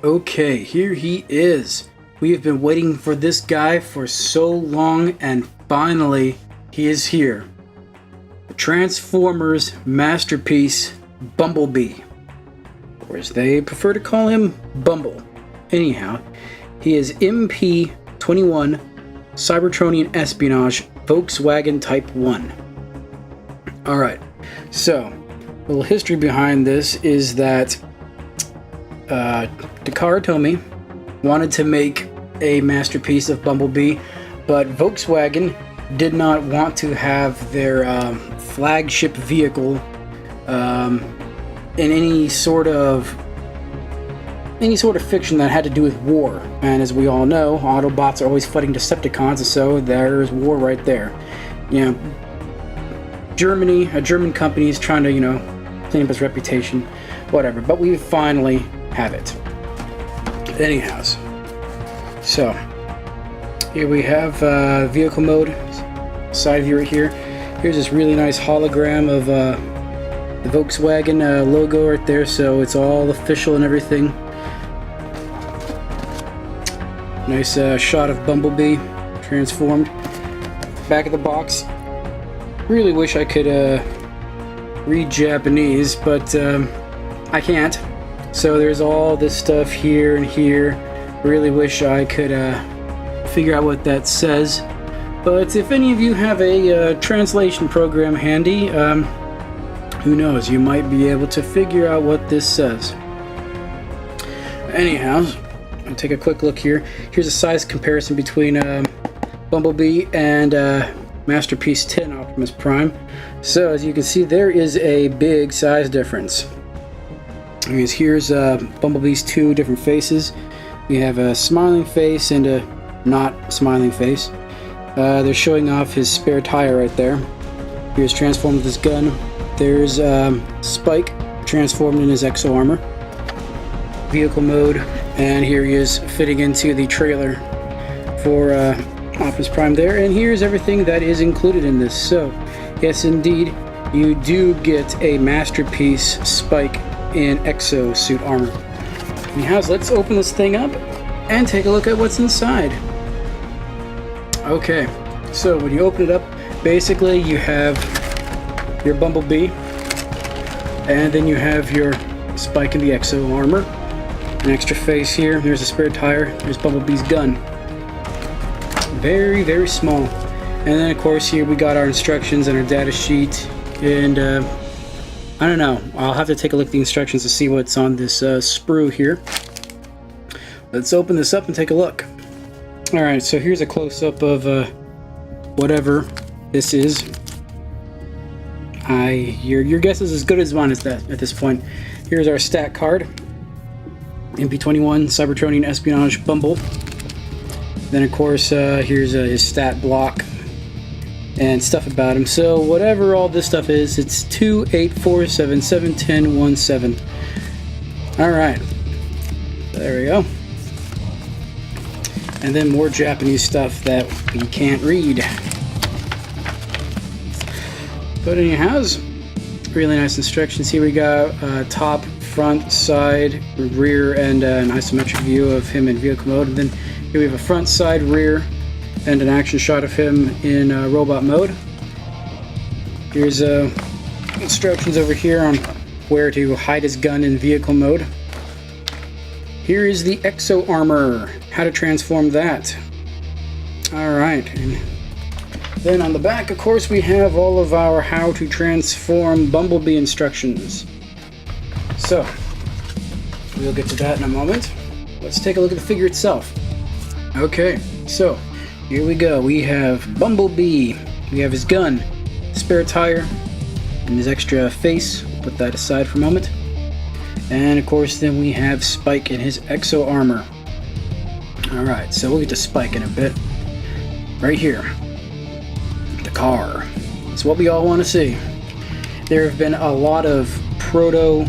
Okay, here he is. We have been waiting for this guy for so long, and finally, he is here. The Transformers Masterpiece Bumblebee, or as they prefer to call him, Bumble. Anyhow, he is MP-21 Cybertronian Espionage Volkswagen Type 1. Alright, so, a little history behind this is that Takara Tomy wanted to make a masterpiece of Bumblebee, but Volkswagen did not want to have their flagship vehicle in any sort of fiction that had to do with war. And as we all know, Autobots are always fighting Decepticons, so there's war right there. You know, a German company is trying to, clean up its reputation, whatever. But we finally have it. Anyhow, so here we have vehicle mode, side view right here. Here's this really nice hologram of the Volkswagen logo right there, so it's all official and everything. Nice shot of Bumblebee transformed. Back of the box. Really wish I could read Japanese, but I can't. So there's all this stuff here and here. Really wish I could figure out what that says. But if any of you have a translation program handy, who knows, you might be able to figure out what this says. Anyhow, I'll take a quick look here. Here's a size comparison between Bumblebee and Masterpiece 10 Optimus Prime. So as you can see, there is a big size difference. Here's Bumblebee's two different faces. We have a smiling face and a not smiling face. They're showing off his spare tire right there. Here's transformed with his gun. There's Spike transformed in his exo armor. Vehicle mode, and here he is fitting into the trailer for Optimus Prime there. And here's everything that is included in this. So, yes indeed, you do get a Masterpiece Spike in exo suit armor. Anyhow, let's open this thing up and take a look at what's inside. Okay, so when you open it up, basically you have your Bumblebee, and then you have your Spike in the exo armor. An extra face here. There's a spare tire. There's Bumblebee's gun. Very, very small. And then of course here we got our instructions and our data sheet, and I don't know. I'll have to take a look at the instructions to see what's on this sprue here. Let's open this up and take a look. Alright, so here's a close-up of whatever this is. Your guess is as good as mine at this point. Here's our stat card. MP-21 Cybertronian Espionage Bumble. Then of course here's his stat block and stuff about him. So whatever all this stuff is, it's 2847710117. Alright, there we go. And then more Japanese stuff that we can't read. But anyhow, really nice instructions. Here we got top, front, side, rear, and an isometric view of him in vehicle mode. And then here we have a front, side, rear, and an action shot of him in robot mode. Here's instructions over here on where to hide his gun in vehicle mode. Here is the exo armor, how to transform that. Alright, and then on the back, of course, we have all of our how to transform Bumblebee instructions. So, we'll get to that in a moment. Let's take a look at the figure itself. Okay, so here we go. We have Bumblebee. We have his gun, spare tire, and his extra face. Put that aside for a moment. And of course, then we have Spike in his exo armor. Alright, so we'll get to Spike in a bit. Right here. The car. It's what we all want to see. There have been a lot of proto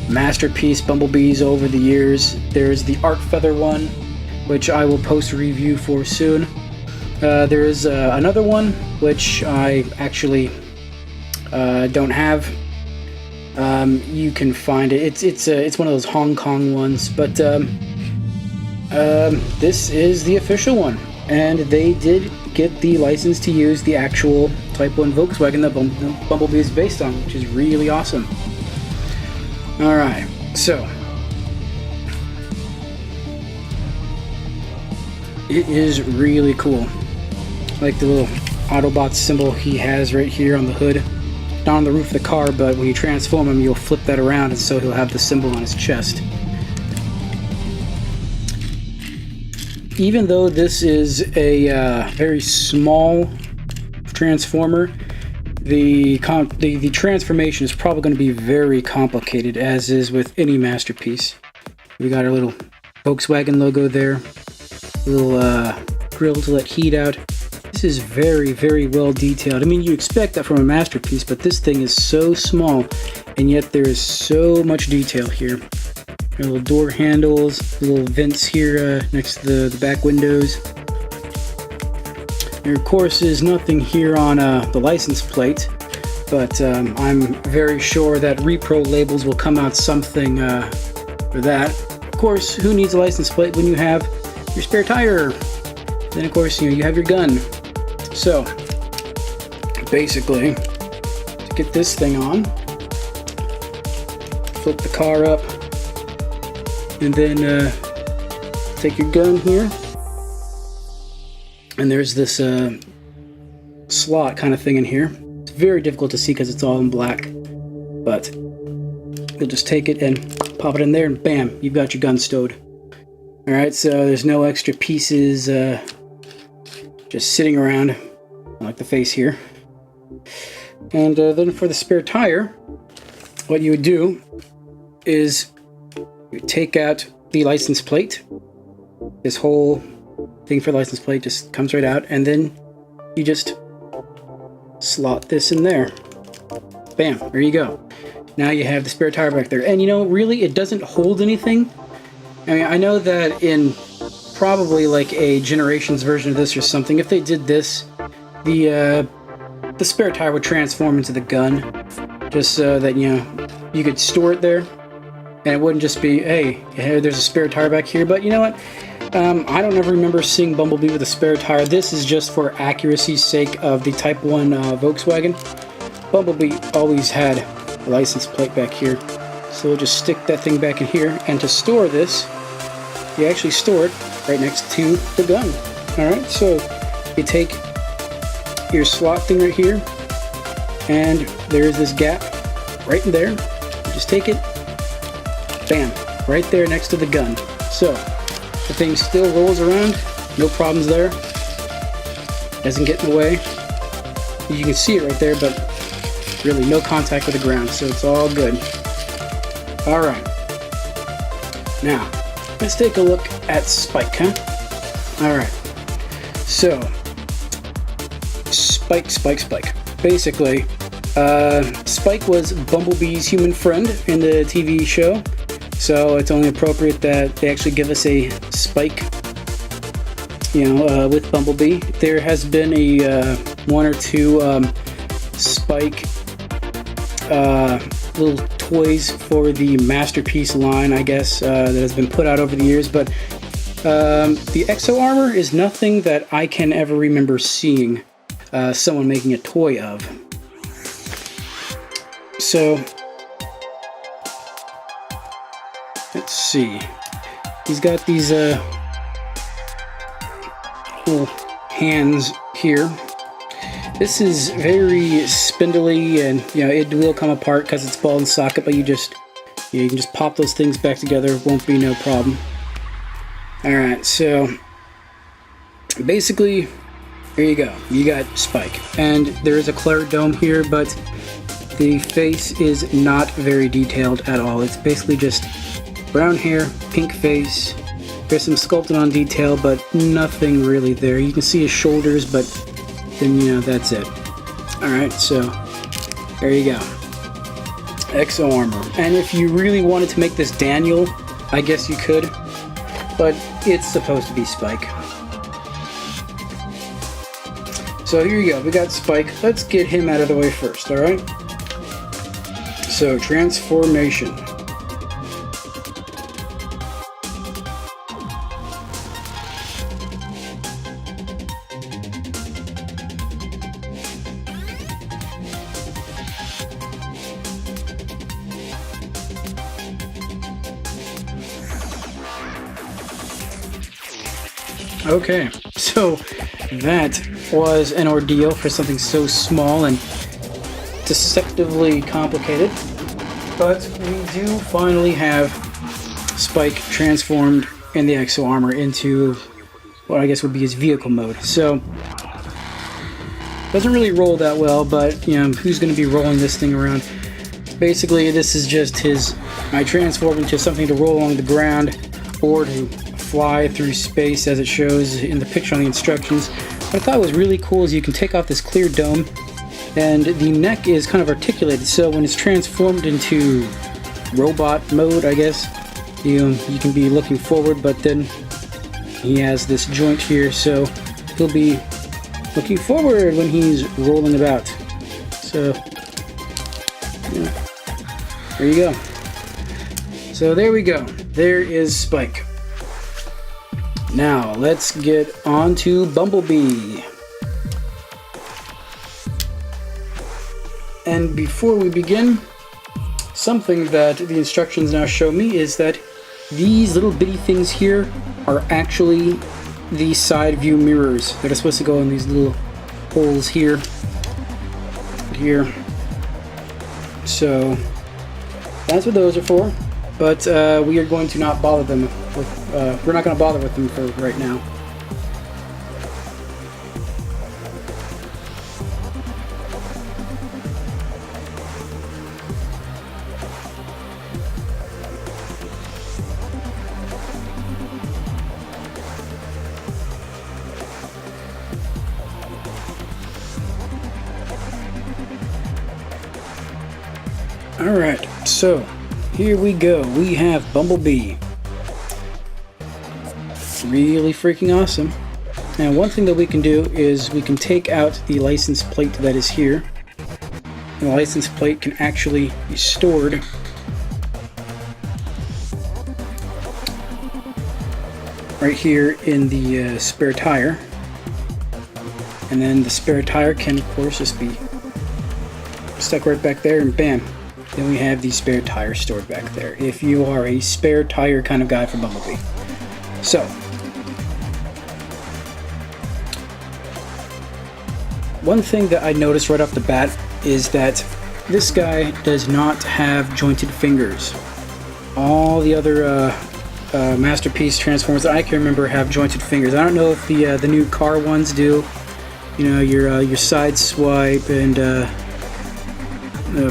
Masterpiece Bumblebees over the years. There's the Art Feather one, which I will post a review for soon. There is another one, which I actually don't have. you can find it. It's one of those Hong Kong ones, but this is the official one, and they did get the license to use the actual Type 1 Volkswagen that Bumblebee is based on, which is really awesome. Alright, so it is really cool. Like the little Autobot symbol he has right here on the hood. Not on the roof of the car, but when you transform him, you'll flip that around, and so he'll have the symbol on his chest. Even though this is a very small transformer, the transformation is probably going to be very complicated, as is with any Masterpiece. We got our little Volkswagen logo there, little grill to let heat out. This is very, very well detailed. I mean, you expect that from a Masterpiece, but this thing is so small, and yet there is so much detail here. Little door handles, little vents here next to the back windows. There, of course, is nothing here on the license plate, but I'm very sure that repro labels will come out something for that. Of course, who needs a license plate when you have your spare tire? Then, of course, you have your gun. So, basically, to get this thing on, flip the car up, and then take your gun here, and there's this slot kind of thing in here. It's very difficult to see because it's all in black, but you'll just take it and pop it in there, and bam, you've got your gun stowed. Alright, so there's no extra pieces just sitting around, like the face here. And then for the spare tire, what you would do is you take out the license plate. This whole thing for the license plate just comes right out, and then you just slot this in there. Bam, there you go. Now you have the spare tire back there. And you know, really, it doesn't hold anything. I mean, I know that in probably like a Generations version of this or something, if they did this, the spare tire would transform into the gun, just so that, you know, you could store it there. And it wouldn't just be, hey, there's a spare tire back here. But you know what? I don't ever remember seeing Bumblebee with a spare tire. This is just for accuracy's sake of the Type 1 Volkswagen. Bumblebee always had a license plate back here. So we'll just stick that thing back in here. And to store this, you actually store it right next to the gun. Alright, so you take your slot thing right here, and there's this gap right in there. You just take it, bam, right there next to the gun. So the thing still rolls around, no problems there, doesn't get in the way. You can see it right there, but really no contact with the ground, so it's all good. Alright, now let's take a look at Spike, huh? Alright, so Spike. Basically, Spike was Bumblebee's human friend in the TV show, so it's only appropriate that they actually give us a Spike, you know, with Bumblebee. There has been a one or two Spike little toys for the Masterpiece line, I guess, that has been put out over the years, but the Exo Armor is nothing that I can ever remember seeing someone making a toy of. So let's see. He's got these little hands here. This is very spindly, and you know it will come apart because it's ball and socket. But you can just pop those things back together. Won't be no problem. All right, so basically, there you go. You got Spike, and there is a claret dome here, but the face is not very detailed at all. It's basically just brown hair, pink face. There's some sculpted on detail, but nothing really there. You can see his shoulders, but then, you know, that's it. Alright, so there you go. Exo Armor. And if you really wanted to make this Daniel, I guess you could, but it's supposed to be Spike. So here you go, we got Spike. Let's get him out of the way first, alright? so transformation. Okay, so that was an ordeal for something so small and deceptively complicated, but we do finally have Spike transformed in the exo armor into what I guess would be his vehicle mode. So doesn't really roll that well, but you know, who's going to be rolling this thing around? Basically, this is just his. I transformed into something to roll along the ground or to fly through space, as it shows in the picture on the instructions. What I thought was really cool is you can take off this clear dome, and the neck is kind of articulated, so when it's transformed into robot mode, I guess, you can be looking forward, but then he has this joint here, so he'll be looking forward when he's rolling about. So yeah, there you go. So there we go. There is Spike. Now let's get on to Bumblebee. And before we begin, something that the instructions now show me is that these little bitty things here are actually the side view mirrors that are supposed to go in these little holes here. So that's what those are for. But we are going to not bother them with, we're not going to bother with them for right now. Alright, so here we go. We have Bumblebee. Really freaking awesome. And one thing that we can do is we can take out the license plate that is here. And the license plate can actually be stored right here in the spare tire. And then the spare tire can, of course, just be stuck right back there, and bam. Then we have the spare tire stored back there, if you are a spare tire kind of guy for Bumblebee. So, one thing that I noticed right off the bat is that this guy does not have jointed fingers. All the other Masterpiece Transformers that I can remember have jointed fingers. I don't know if the new car ones do. You know, your side swipe and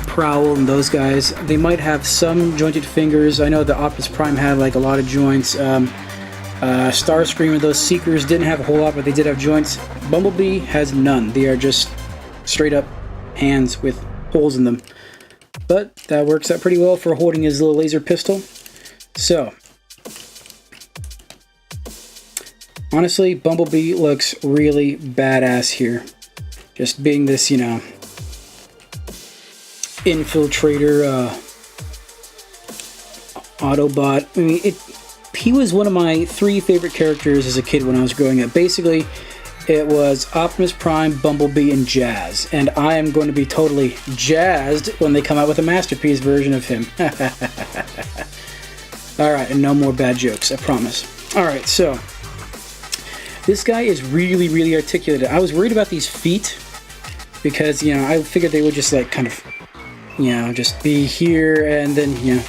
Prowl and those guys, they might have some jointed fingers. I know the Optimus Prime had like a lot of joints. Starscream and those Seekers didn't have a whole lot, but they did have joints. Bumblebee has none. They are just straight up hands with holes in them. But that works out pretty well for holding his little laser pistol. So, honestly, Bumblebee looks really badass here. Just being this, you know, infiltrator Autobot. I mean, he was one of my 3 favorite characters as a kid when I was growing up. Basically, it was Optimus Prime, Bumblebee, and Jazz. And I am going to be totally jazzed when they come out with a Masterpiece version of him. Alright, and no more bad jokes, I promise. Alright, so this guy is really, really articulated. I was worried about these feet because, you know, I figured they would just like kind of, you know, just be here, and then, you know,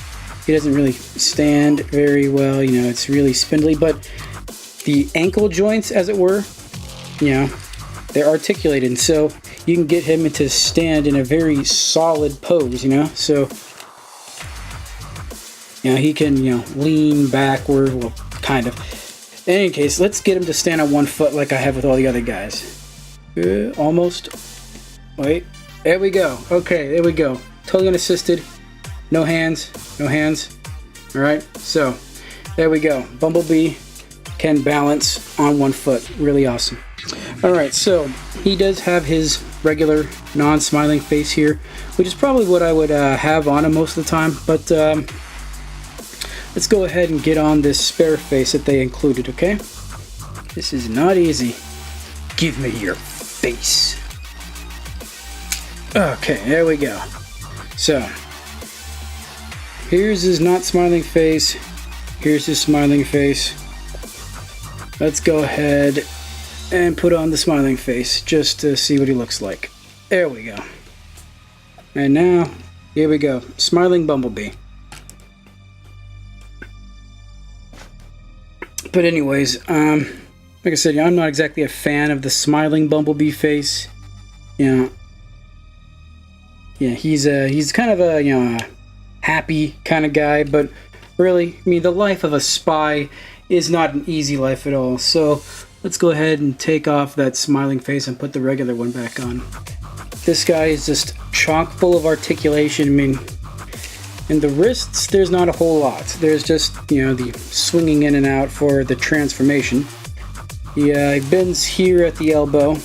he doesn't really stand very well, you know, it's really spindly, but the ankle joints, as it were, you know, they're articulated, and so you can get him to stand in a very solid pose, you know, so, you know, he can, you know, lean backward, well, kind of. In any case, let's get him to stand on one foot like I have with all the other guys. Almost. Wait. There we go. Okay, there we go. Totally unassisted. No hands. No hands. Alright, so there we go. Bumblebee can balance on one foot. Really awesome. Alright, so he does have his regular non-smiling face here, which is probably what I would have on him most of the time, but let's go ahead and get on this spare face that they included, okay? This is not easy. Give me your face. Okay, there we go. So, here's his not smiling face. Here's his smiling face. Let's go ahead and put on the smiling face just to see what he looks like. There we go. And now, here we go. Smiling Bumblebee. But anyways, like I said, I'm not exactly a fan of the smiling Bumblebee face. Yeah, he's kind of a happy kind of guy, but really, I mean, the life of a spy is not an easy life at all. So let's go ahead and take off that smiling face and put the regular one back on. This guy is just chock full of articulation. I mean, in the wrists, there's not a whole lot. There's just, the swinging in and out for the transformation. He bends here at the elbow,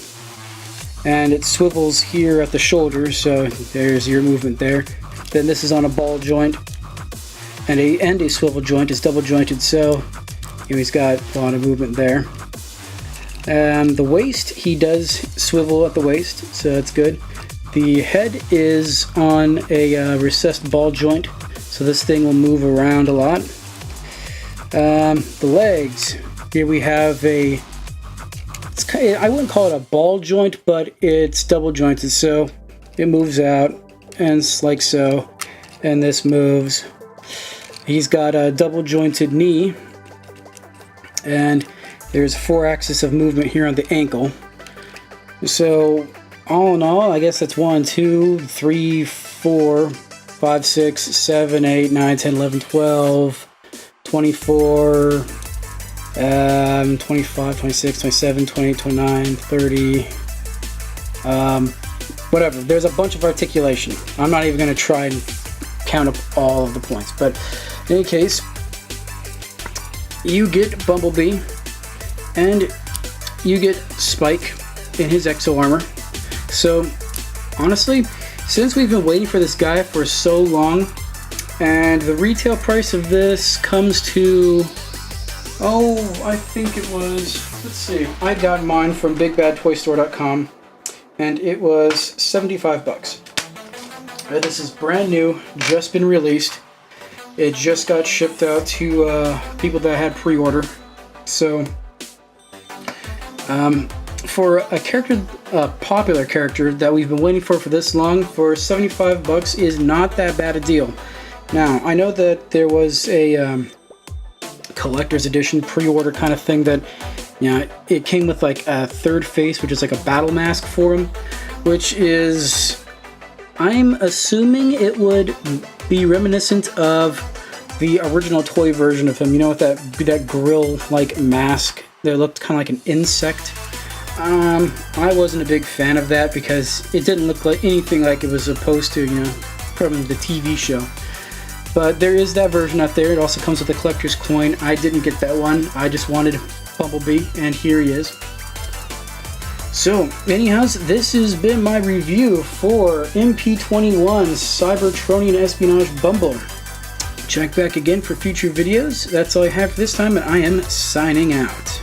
and it swivels here at the shoulder, so there's your movement there. Then this is on a ball joint, and a swivel joint is double jointed, so he's got a lot of movement there. The waist, he does swivel at the waist, so that's good. The head is on a recessed ball joint, so this thing will move around a lot. The legs, here we have I wouldn't call it a ball joint, but it's double jointed, so it moves out, and it's like so, and this moves. He's got a double jointed knee, and there's 4 axis of movement here on the ankle. So all in all, I guess that's 1, 2, 3, 4, 5, 6, 7, 8, 9, 10, 11, 12, 24, 25, 26, 27, 28, 29, 30, whatever. There's a bunch of articulation. I'm not even going to try and count up all of the points, but in any case, you get Bumblebee and you get Spike in his exo armor. So honestly, since we've been waiting for this guy for so long, and the retail price of this comes to, I think it was, let's see, I got mine from BigBadToyStore.com, and it was $75. This is brand new, just been released. It just got shipped out to people that had pre-order. So, for a popular character that we've been waiting for this long, for $75 is not that bad a deal. Now, I know that there was a collector's edition pre-order kind of thing that, it came with like a third face, which is like a battle mask for him, which is, I'm assuming it would be reminiscent of the original toy version of him, with that grill-like mask that looked kind of like an insect. I wasn't a big fan of that because it didn't look like anything like it was supposed to, from the TV show. But there is that version out there. It also comes with a collector's coin. I didn't get that one. I just wanted Bumblebee, and here he is. So, anyhow, this has been my review for MP-21 Cybertronian Espionage Bumble. Check back again for future videos. That's all I have for this time, and I am signing out.